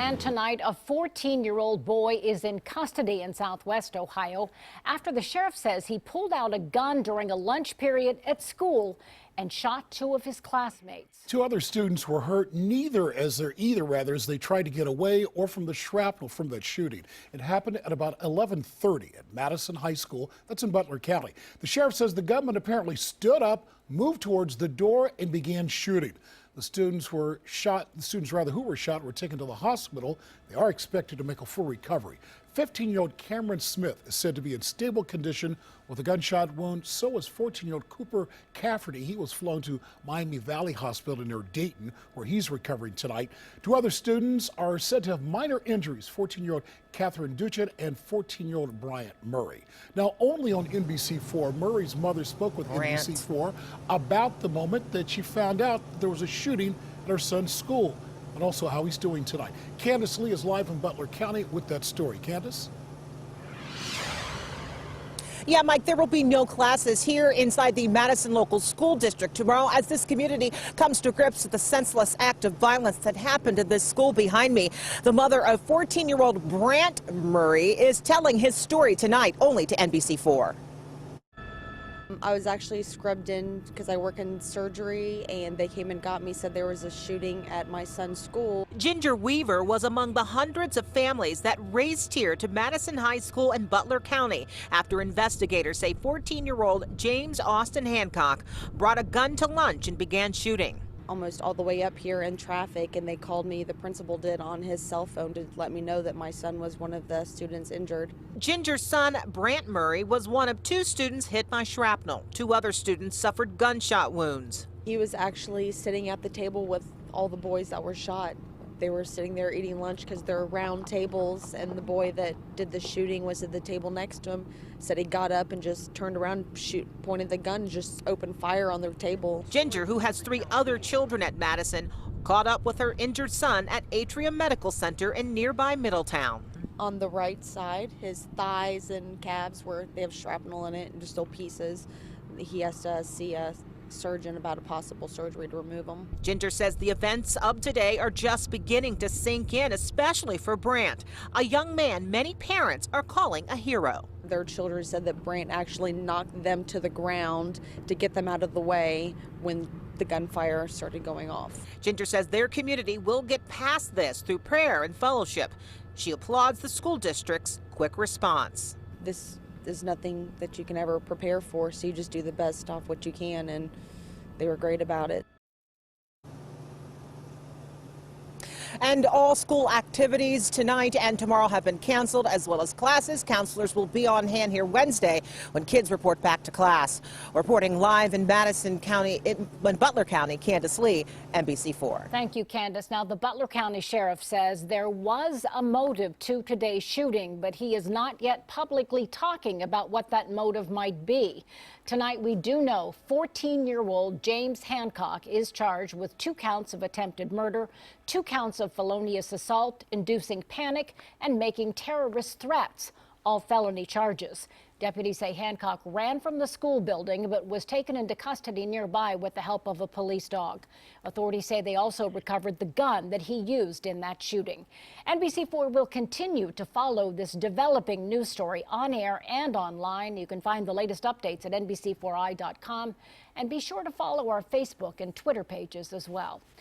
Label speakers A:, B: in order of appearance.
A: And tonight, a 14-year-old boy is in custody in Southwest Ohio after the sheriff says he pulled out a gun during a lunch period at school and shot two of his classmates.
B: Two other students were hurt, either as they tried to get away or from the shrapnel from that shooting. It happened at about 11:30 at Madison High School. That's in Butler County. The sheriff says the gunman apparently stood up, moved towards the door, and began shooting. The students who were shot were taken to the hospital. They are expected to make a full recovery. 15-year-old Cameron Smith is said to be in stable condition with a gunshot wound. So is 14-year-old Cooper Cafferty. He was flown to Miami Valley Hospital near Dayton, where he's recovering tonight. Two other students are said to have minor injuries, 14-year-old Catherine Duchet and 14-year-old Bryant Murray. Now, only on NBC4, Murray's mother spoke with NBC4 about the moment that she found out that there was a shooting at her son's school, and also how he's doing tonight. Candace Lee is live in Butler County with that story. Candace?
C: Yeah, Mike, there will be no classes here inside the Madison Local School District tomorrow as this community comes to grips with the senseless act of violence that happened at this school behind me. The mother of 14-year-old Brant Murray is telling his story tonight only to NBC4.
D: I was actually scrubbed in because I work in surgery, and they came and got me, said there was a shooting at my son's school.
E: Ginger Weaver was among the hundreds of families that raced here to Madison High School in Butler County after investigators say 14-year-old James Austin Hancock brought a gun to lunch and began shooting.
D: Almost all the way up here in traffic, and they called me, the principal did, on his cell phone to let me know that my son was one of the students injured.
E: Ginger's son, Brant Murray, was one of two students hit by shrapnel. Two other students suffered gunshot wounds.
D: He was actually sitting at the table with all the boys that were shot. They were sitting there eating lunch because they're round tables, and the boy that did the shooting was at the table next to him. Said he got up and just turned around, pointed the gun, and just opened fire on their table.
E: Ginger, who has three other children at Madison, caught up with her injured son at Atrium Medical Center in nearby Middletown.
D: On the right side, his thighs and calves they have shrapnel in it and just still pieces. He has to see a surgeon about a possible surgery to remove them.
E: Ginger says the events of today are just beginning to sink in, especially for Brant, a young man many parents are calling a hero.
D: Their children said that Brant actually knocked them to the ground to get them out of the way when the gunfire started going off.
E: Ginger says their community will get past this through prayer and fellowship. She applauds the school district's quick response.
D: This is nothing that you can ever prepare for, so you just do the best off what you can, and they were great about it.
C: And all school activities tonight and tomorrow have been canceled, as well as classes. Counselors will be on hand here Wednesday when kids report back to class. Reporting live in Madison County, in Butler County, Candace Lee, NBC4.
A: Thank you, Candace. Now, the Butler County Sheriff says there was a motive to today's shooting, but he is not yet publicly talking about what that motive might be. Tonight, we do know 14-year-old James Hancock is charged with 2 counts of attempted murder, 2 counts of felonious assault, inducing panic, and making terrorist threats, all felony charges. Deputies say Hancock ran from the school building but was taken into custody nearby with the help of a police dog. Authorities say they also recovered the gun that he used in that shooting. NBC4 will continue to follow this developing news story on air and online. You can find the latest updates at NBC4i.com, and be sure to follow our Facebook and Twitter pages as well.